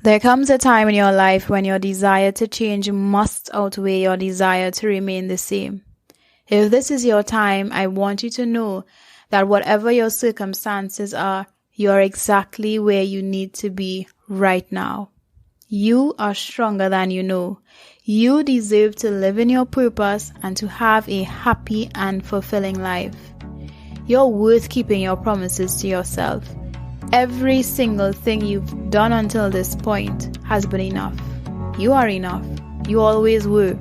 There comes a time in your life when your desire to change must outweigh your desire to remain the same. If this is your time, I want you to know that whatever your circumstances are, you are exactly where you need to be right now. You are stronger than you know. You deserve to live in your purpose and to have a happy and fulfilling life. You're worth keeping your promises to yourself. Every single thing you've done until this point has been enough. You are enough. You always were.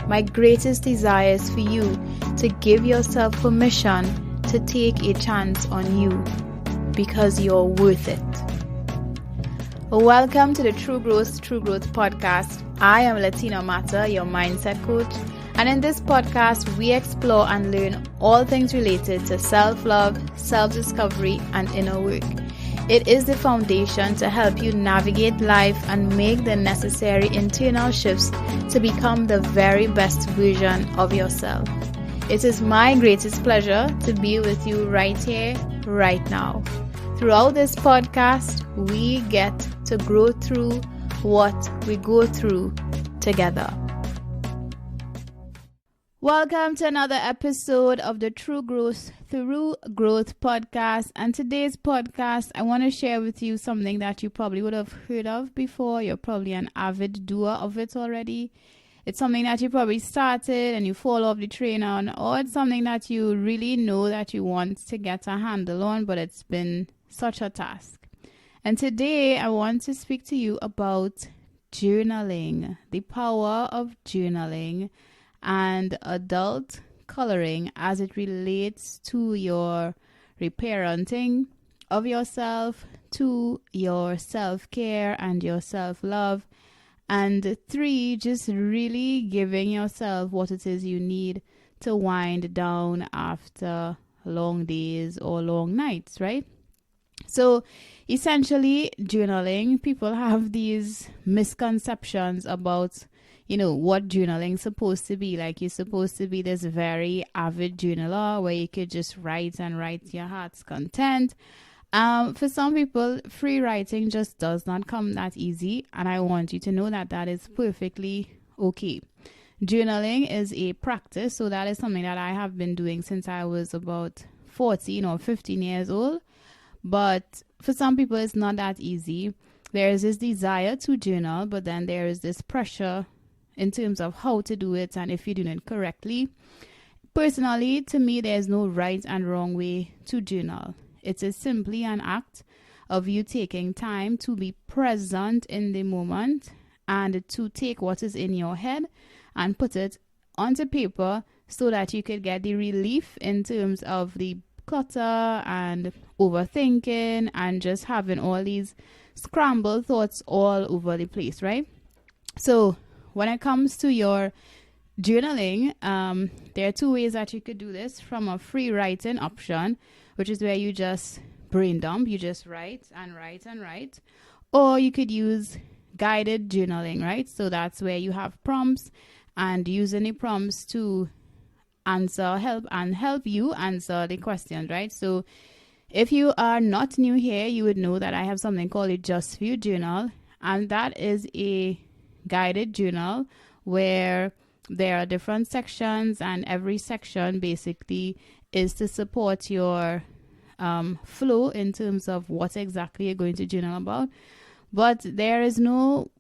My greatest desire is for you to give yourself permission to take a chance on you because you're worth it. Welcome to the True Growth podcast. I am Latina Mata, your mindset coach. And in this podcast, we explore and learn all things related to self-love, self-discovery, and inner work. It is the foundation to help you navigate life and make the necessary internal shifts to become the very best version of yourself. It is my greatest pleasure to be with you right here, right now. Throughout this podcast, we get to grow through what we go through together. Welcome to another episode of the True Growth podcast. And today's podcast, I want to share with you something that you probably would have heard of before. You're probably an avid doer of it already. It's something that you probably started and you fall off the train on, or it's something that you really know that you want to get a handle on, but it's been such a task. And today I want to speak to you about journaling, the power of journaling and adult coloring as it relates to your reparenting of yourself, to your self-care and your self-love, and 3, just really giving yourself what it is you need to wind down after long days or long nights, right? So essentially, journaling, people have these misconceptions about what journaling is supposed to be. Like, you're supposed to be this very avid journaler where you could just write and write your heart's content. For some people, free writing just does not come that easy, and I want you to know that that is perfectly okay. Journaling is a practice, so that is something that I have been doing since I was about 14 or 15 years old. But for some people, it's not that easy. There is this desire to journal, but then there is this pressure in terms of how to do it and if you do it correctly. Personally, to me, there's no right and wrong way to journal. It is simply an act of you taking time to be present in the moment and to take what is in your head and put it onto paper so that you could get the relief in terms of the clutter and overthinking and just having all these scrambled thoughts all over the place, right? So when it comes to your journaling, there are 2 ways that you could do this. From a free writing option, which is where you just brain dump, you just write and write and write. Or you could use guided journaling, right? So that's where you have prompts and using the prompts to help you answer the questions, right? So if you are not new here, you would know that I have something called a Just For You journal, and that is a guided journal where there are different sections, and every section basically is to support your flow in terms of what exactly you're going to journal about. But there is no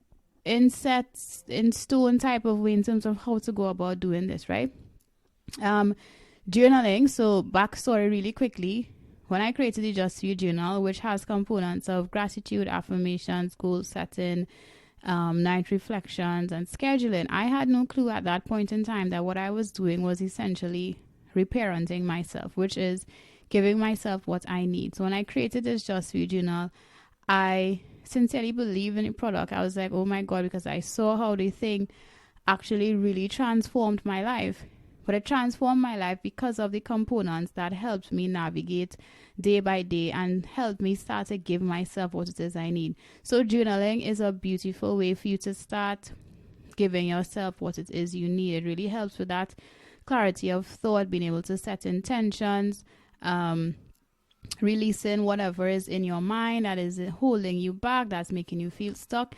in stone type of way in terms of how to go about doing this, right? Journaling, so backstory really quickly. When I created the Just For You journal, which has components of gratitude, affirmations, goal setting, night reflections, and scheduling, I had no clue at that point in time that what I was doing was essentially reparenting myself, which is giving myself what I need. So when I created this Just For You journal, I sincerely believe in the product. I was like, oh my God, because I saw how the thing actually really transformed my life. But it transformed my life because of the components that helped me navigate day by day and helped me start to give myself what it is I need. So journaling is a beautiful way for you to start giving yourself what it is you need. It really helps with that clarity of thought, being able to set intentions, releasing whatever is in your mind that is holding you back, that's making you feel stuck.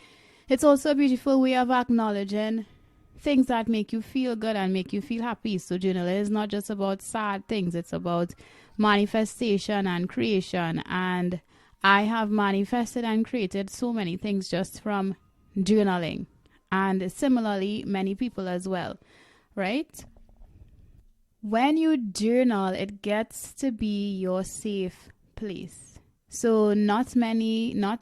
It's also a beautiful way of acknowledging things that make you feel good and make you feel happy. So journaling is not just about sad things, it's about manifestation and creation. And I have manifested and created so many things just from journaling. And similarly, many people as well, right? When you journal, it gets to be your safe place. So not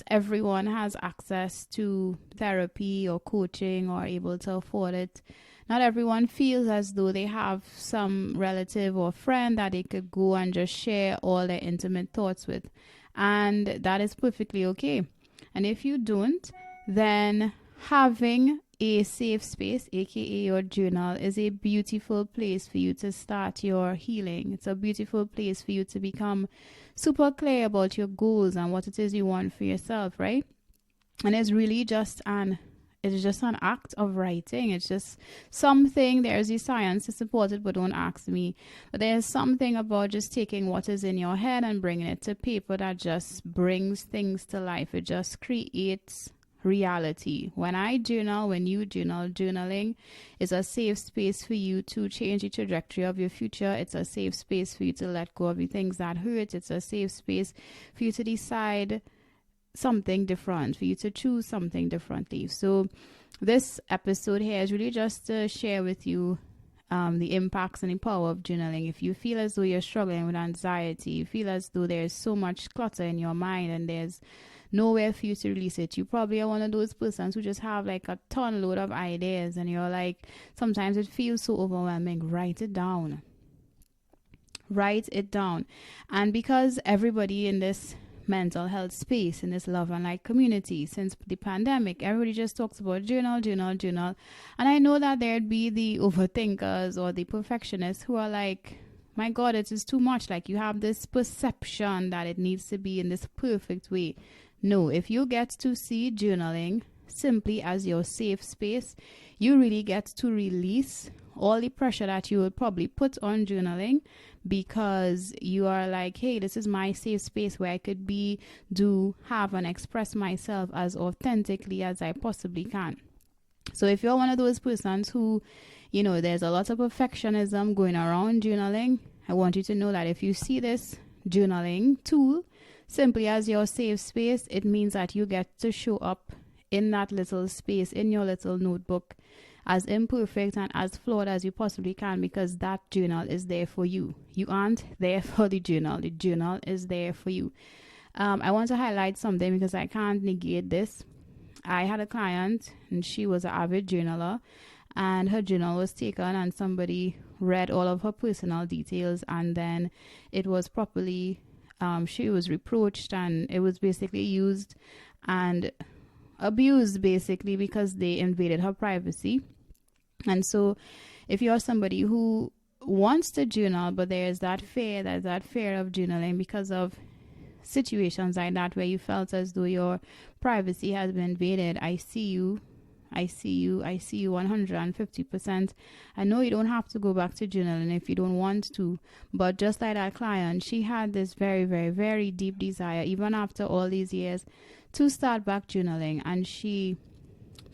everyone has access to therapy or coaching or able to afford it. Not everyone feels as though they have some relative or friend that they could go and just share all their intimate thoughts with. And that is perfectly okay. And if you don't, then having a safe space, aka your journal, is a beautiful place for you to start your healing. It's a beautiful place for you to become super clear about your goals and what it is you want for yourself, right? And it's really just an act of writing. It's just something, there's the science to support it, but don't ask me. But there's something about just taking what is in your head and bringing it to paper that just brings things to life. It just creates reality. When I journal, when you journal, journaling is a safe space for you to change the trajectory of your future. It's a safe space for you to let go of the things that hurt. It's a safe space for you to decide something different, for you to choose something differently. So this episode here is really just to share with you the impacts and the power of journaling. If you feel as though you're struggling with anxiety, you feel as though there's so much clutter in your mind and there's nowhere for you to release it, you probably are one of those persons who just have like a ton load of ideas and you're like, sometimes it feels so overwhelming. Write it down. And because everybody in this mental health space, in this love and light community, since the pandemic, everybody just talks about journal. And I know that there'd be the overthinkers or the perfectionists who are like, my God, it is too much. Like, you have this perception that it needs to be in this perfect way. No, if you get to see journaling simply as your safe space, you really get to release all the pressure that you would probably put on journaling, because you are like, hey, this is my safe space where I could be, do, have, and express myself as authentically as I possibly can. So if you're one of those persons who, there's a lot of perfectionism going around journaling, I want you to know that if you see this journaling tool simply as your safe space, it means that you get to show up in that little space, in your little notebook, as imperfect and as flawed as you possibly can, because that journal is there for you. You aren't there for the journal. The journal is there for you. I want to highlight something because I can't negate this. I had a client and she was an avid journaler, and her journal was taken and somebody read all of her personal details, and then it was properly she was reproached, and it was basically used and abused, basically, because they invaded her privacy. And so if you're somebody who wants to journal, but there's that fear of journaling because of situations like that where you felt as though your privacy has been invaded, I see you 150%. I know you don't have to go back to journaling if you don't want to, but just like that client, she had this very, very, very deep desire, even after all these years, to start back journaling, and she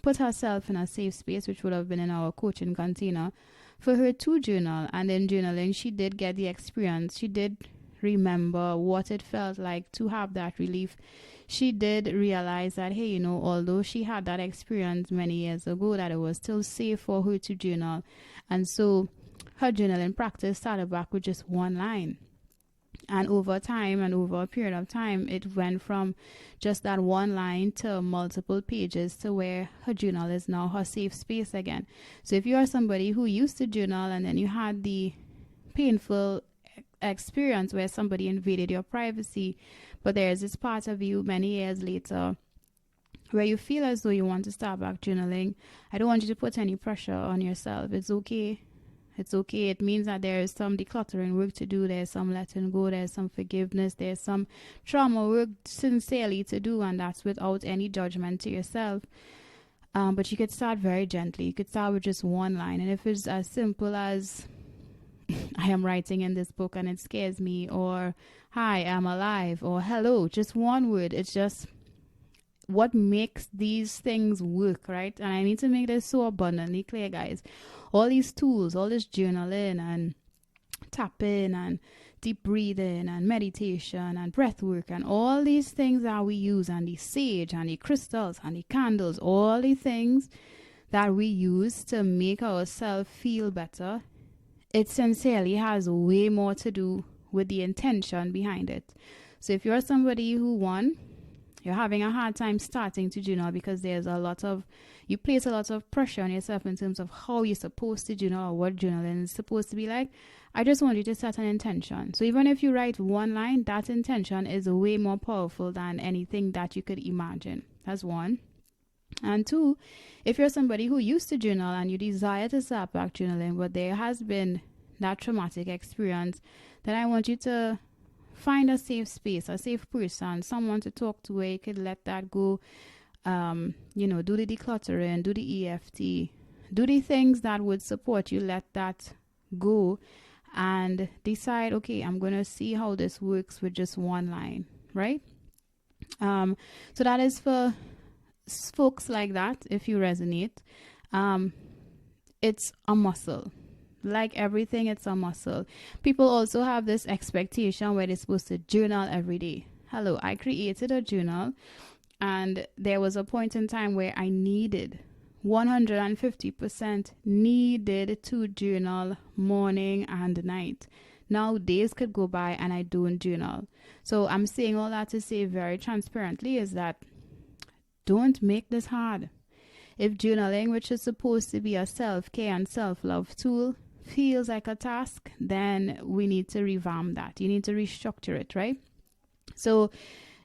put herself in a safe space, which would have been in our coaching container, for her to journal. And in journaling, she did get the experience. She did remember what it felt like to have that relief. She did realize that, hey, although she had that experience many years ago, that it was still safe for her to journal. And so her journaling practice started back with just one line. And over time and over a period of time, it went from just that one line to multiple pages, to where her journal is now her safe space again. So if you are somebody who used to journal and then you had the painful experience where somebody invaded your privacy, but there's this part of you many years later where you feel as though you want to start back journaling, I don't want you to put any pressure on yourself. It's okay. It means that there is some decluttering work to do. There's some letting go. There's some forgiveness. There's some trauma work sincerely to do, and that's without any judgment to yourself. But you could start very gently. You could start with just one line. And if it's as simple as, I am writing in this book and it scares me, or hi, I'm alive, or hello, just one word. It's just what makes these things work, right? And I need to make this so abundantly clear, guys. All these tools, all this journaling and tapping and deep breathing and meditation and breath work and all these things that we use, and the sage and the crystals and the candles, all the things that we use to make ourselves feel better, it sincerely has way more to do with the intention behind it. So if you're somebody who you're having a hard time starting to journal because you place a lot of pressure on yourself in terms of how you're supposed to journal or what journaling is supposed to be like, I just want you to set an intention. So even if you write one line, that intention is way more powerful than anything that you could imagine. That's one. And two, if you're somebody who used to journal and you desire to start back journaling, but there has been that traumatic experience, then I want you to find a safe space, a safe person, someone to talk to where you could let that go. Do the decluttering, do the EFT, do the things that would support you, let that go and decide, okay, I'm going to see how this works with just one line, right? So that is for folks like that. If you resonate, it's a muscle. Like everything, it's a muscle. People also have this expectation where they're supposed to journal every day. Hello, I created a journal, and there was a point in time where I needed 150% needed to journal morning and night. Now days could go by and I don't journal. So I'm saying all that to say very transparently is that don't make this hard. If journaling, which is supposed to be a self-care and self-love tool, feels like a task, then we need to revamp that. You need to restructure it, right? So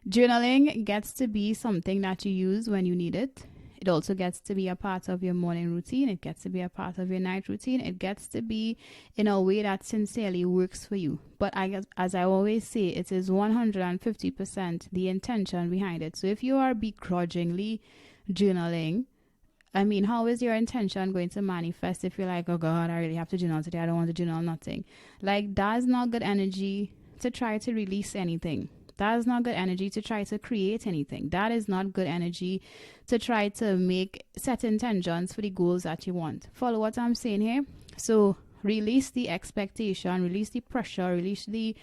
journaling gets to be something that you use when you need it. It also gets to be a part of your morning routine. It gets to be a part of your night routine. It gets to be in a way that sincerely works for you. But as I always say, it is 150% the intention behind it. So if you are begrudgingly journaling, I mean, how is your intention going to manifest if you're like, oh God, I really have to journal today. I don't want to journal nothing. Like, that's not good energy to try to release anything. That is not good energy to try to create anything. That is not good energy to try to set intentions for the goals that you want. Follow what I'm saying here? So release the expectation, release the pressure, release the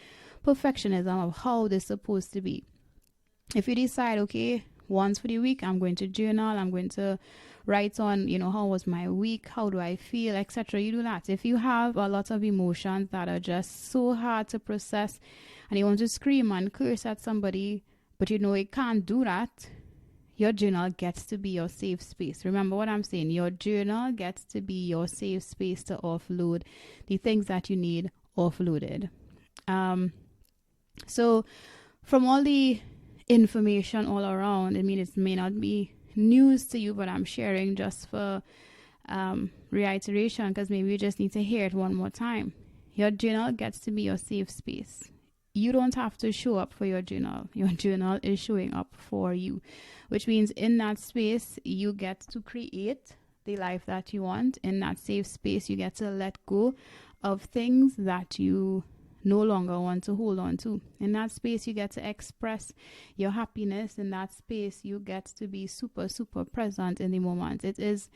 perfectionism of how this is supposed to be. If you decide, okay, once for the week, I'm going to journal, I'm going to write on, how was my week, how do I feel, etc. You do that. If you have a lot of emotions that are just so hard to process and you want to scream and curse at somebody, but you can't do that, your journal gets to be your safe space. Remember what I'm saying. Your journal gets to be your safe space to offload the things that you need offloaded. So from all the information all around, I mean, it may not be news to you, but I'm sharing just for reiteration, because maybe you just need to hear it one more time. Your journal gets to be your safe space. You don't have to show up for your journal. Your journal is showing up for you, which means in that space, you get to create the life that you want. In that safe space, you get to let go of things that you no longer want to hold on to. In that space, you get to express your happiness. In that space, you get to be super, super present in the moment. It is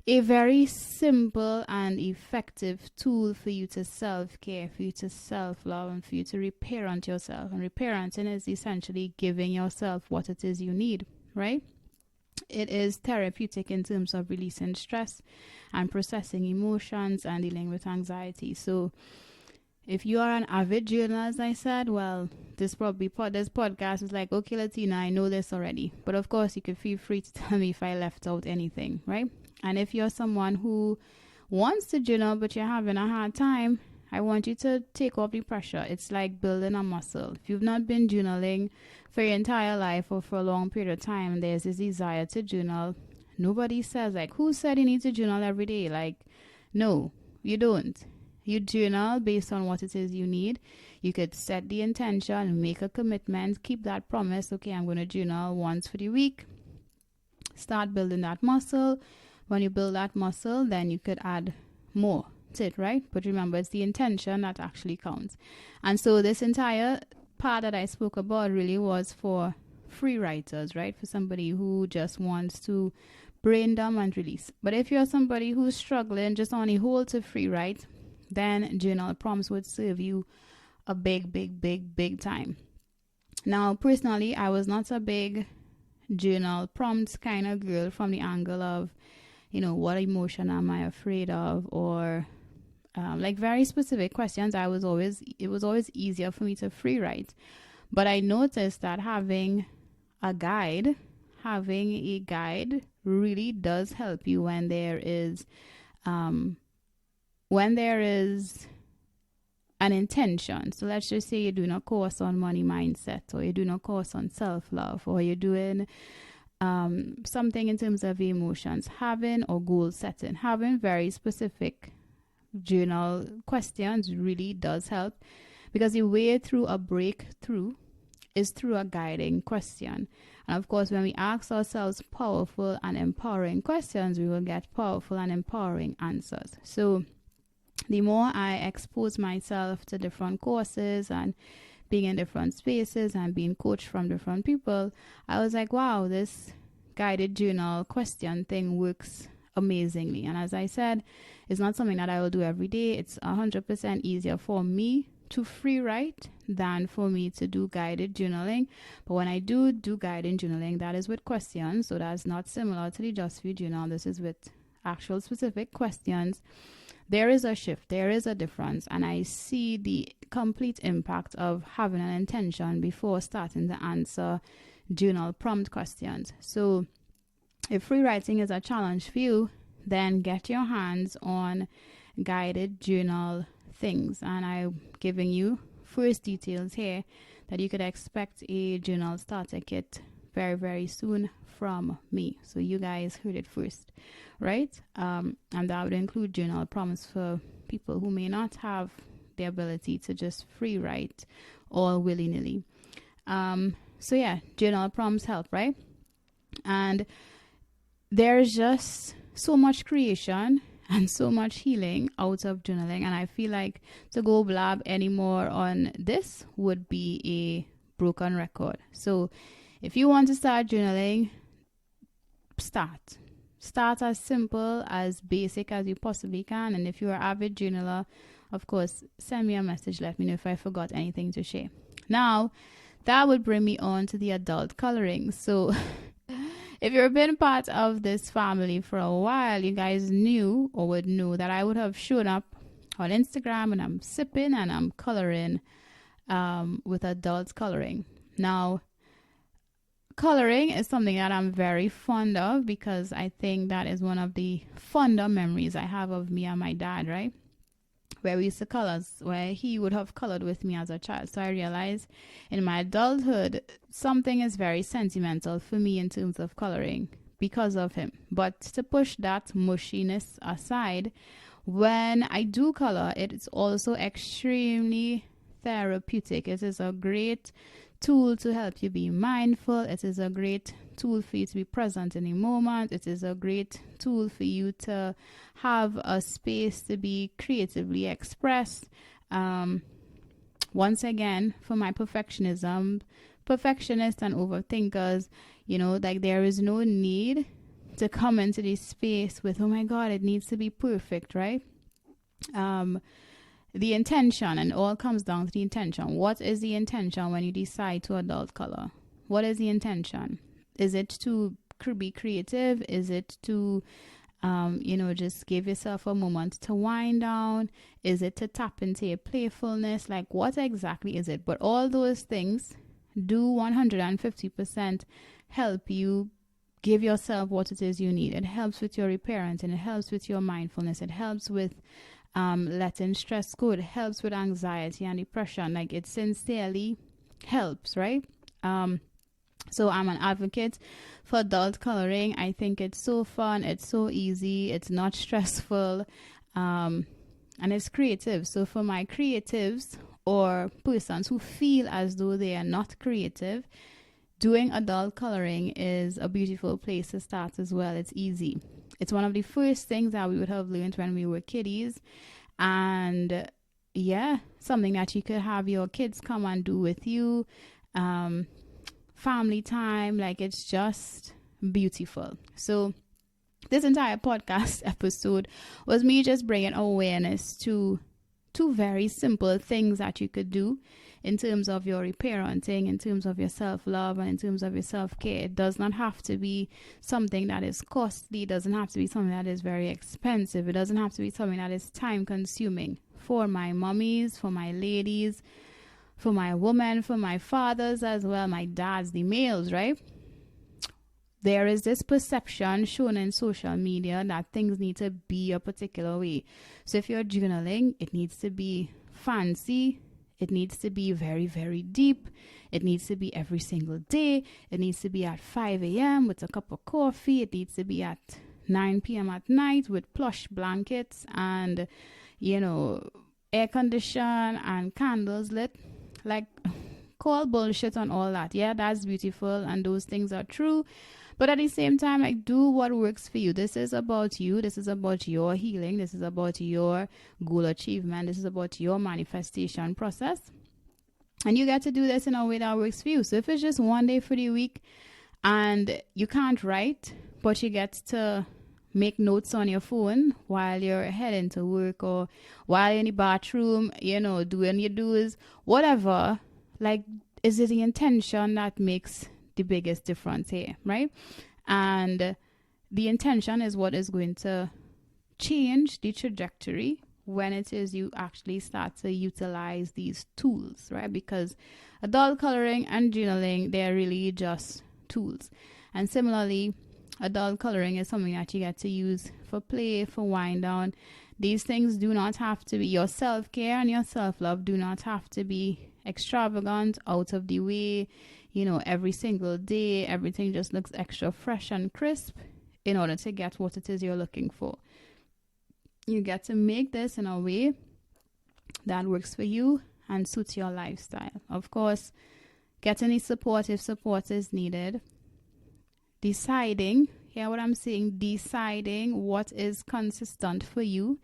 a very simple and effective tool for you to self-care, for you to self-love, and for you to reparent yourself. And reparenting is essentially giving yourself what it is you need, right? It is therapeutic in terms of releasing stress and processing emotions and dealing with anxiety. So if you are an avid journaler, as I said, well, this podcast is like, okay, Latina, I know this already. But of course, you could feel free to tell me if I left out anything, right? And if you're someone who wants to journal, but you're having a hard time, I want you to take off the pressure. It's like building a muscle. If you've not been journaling for your entire life or for a long period of time, there's this desire to journal. Nobody says, like, who said you need to journal every day? Like, no, you don't. You journal based on what it is you need. You could set the intention, make a commitment, keep that promise. Okay, I'm going to journal once for the week. Start building that muscle. When you build that muscle, then you could add more That's it, right? But remember, it's the intention that actually counts. And so this entire part that I spoke about really was for free writers, right? For somebody who just wants to brain dump and release. But if you're somebody who's struggling just on a whole to free write, then journal prompts would serve you a big time. Now, personally, I was not a big journal prompts kind of girl from the angle of, what emotion am I afraid of, or like very specific questions. It was always easier for me to free write. But I noticed that having a guide really does help you when there is an intention. So let's just say you're doing a course on money mindset, or you're doing a course on self-love, or you're doing something in terms of emotions. Having or goal setting, having very specific journal questions really does help, because the way through a breakthrough is through a guiding question. And of course, when we ask ourselves powerful and empowering questions, we will get powerful and empowering answers. So the more I expose myself to different courses and being in different spaces and being coached from different people, I was like, wow, this guided journal question thing works amazingly. And as I said, it's not something that I will do every day. It's 100% easier for me to free write than for me to do guided journaling. But when I do guided journaling, that is with questions. So that's not similar to the Just View journal. This is with actual specific questions. There is a shift, there is a difference, and I see the complete impact of having an intention before starting to answer journal prompt questions. So if free writing is a challenge for you, then get your hands on guided journal things. And I'm giving you first details here that you could expect a journal starter kit very soon from me. So you guys heard it first, right? And that would include journal prompts for people who may not have the ability to just free write all willy-nilly. So yeah, journal prompts help, right? And there's just so much creation and so much healing out of journaling, and I feel like to go blab anymore on this would be a broken record. So if you want to start journaling, start as simple, as basic as you possibly can. And if you're an avid journaler, of course, send me a message, let me know if I forgot anything to share. Now that would bring me on to the adult coloring. So if you've been part of this family for a while, you guys knew or would know that I would have shown up on Instagram and I'm sipping and I'm coloring with adult coloring. Now, coloring is something that I'm very fond of, because I think that is one of the fonder memories I have of me and my dad, right? Where we used to color, where he would have colored with me as a child. So I realized in my adulthood, something is very sentimental for me in terms of coloring because of him. But to push that mushiness aside, when I do color, it's also extremely therapeutic. It is a great tool to help you be mindful. It is a great tool for you to be present in a moment. It is a great tool for you to have a space to be creatively expressed. Once again, for my perfectionists and overthinkers, like there is no need to come into this space with, oh my God, it needs to be perfect, right? The intention, and all comes down to the intention. What is the intention when you decide to adult color? What is the intention? Is it to be creative? Is it to, just give yourself a moment to wind down? Is it to tap into your playfulness? Like, what exactly is it? But all those things do 150% help you give yourself what it is you need. It helps with your reparenting. It helps with your mindfulness. It helps with letting stress go. It helps with anxiety and depression. Like, it sincerely helps, right? So I'm an advocate for adult coloring. I think it's so fun. It's so easy. It's not stressful. And it's creative. So for my creatives or persons who feel as though they are not creative, doing adult coloring is a beautiful place to start as well. It's easy. It's one of the first things that we would have learned when we were kiddies. And yeah, something that you could have your kids come and do with you. Family time, like it's just beautiful. So this entire podcast episode was me just bringing awareness to two very simple things that you could do in terms of your reparenting, in terms of your self-love, and in terms of your self-care. It does not have to be something that is costly. It doesn't have to be something that is very expensive. It doesn't have to be something that is time-consuming. For my mummies, for my ladies, for my women, for my fathers as well, my dads, the males, right? There is this perception shown in social media that things need to be a particular way. So if you're journaling, it needs to be fancy. It needs to be very, very deep. It needs to be every single day. It needs to be at 5 a.m. with a cup of coffee. It needs to be at 9 p.m. at night with plush blankets and, air condition and candles lit. Like, call bullshit on all that. Yeah, that's beautiful and those things are true. But at the same time, like, do what works for you. This is about you. This is about your healing. This is about your goal achievement. This is about your manifestation process. And you get to do this in a way that works for you. So if it's just one day for the week and you can't write, but you get to make notes on your phone while you're heading to work or while you're in the bathroom, doing your do's, whatever, like, is it the intention that makes the biggest difference here, right? And the intention is what is going to change the trajectory when it is you actually start to utilize these tools, right? Because adult coloring and journaling, they're really just tools. And similarly, adult coloring is something that you get to use for play, for wind down. These things do not have to be, your self-care and your self-love do not have to be extravagant, out of the way, every single day. Everything just looks extra fresh and crisp in order to get what it is you're looking for. You get to make this in a way that works for you and suits your lifestyle. Of course, get any support if support is needed. Deciding, hear what I'm saying, deciding what is consistent for you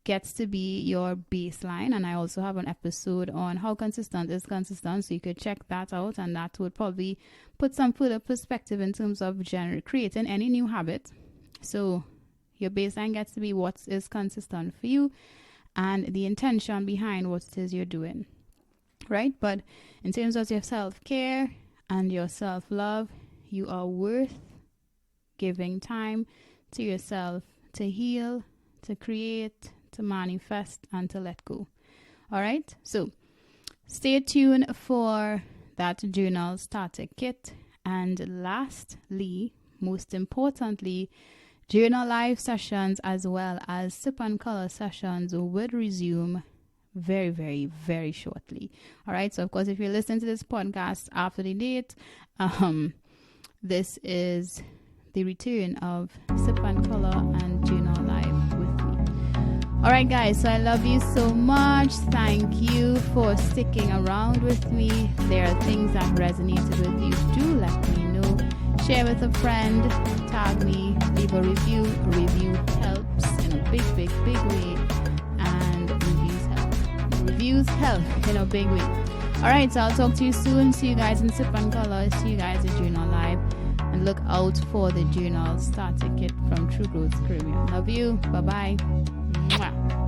gets to be your baseline. And I also have an episode on how consistent is consistent, so you could check that out, and that would probably put some further perspective in terms of creating any new habit. So your baseline gets to be what is consistent for you and the intention behind what it is you're doing, right? But in terms of your self-care and your self-love, you are worth giving time to yourself to heal, to create, to manifest, and to let go. All right, so stay tuned for that journal starter kit. And lastly, most importantly, journal live sessions as well as sip and color sessions would resume very, very, very shortly. All right, so of course, if you're listening to this podcast after the date, this is the return of Sip and Color and Journal Live with me. All right, guys, so I love you so much. Thank you for sticking around with me. There are things that resonated with you. Do let me know. Share with a friend. Tag me. Leave a review. Review helps in a big, big, big way. And reviews help in a big way. All right, so I'll talk to you soon. See you guys in Sip and Color. See you guys at Journal Live. And look out for the journal starter kit from True Growth Caribbean. Love you. Bye-bye. Mwah.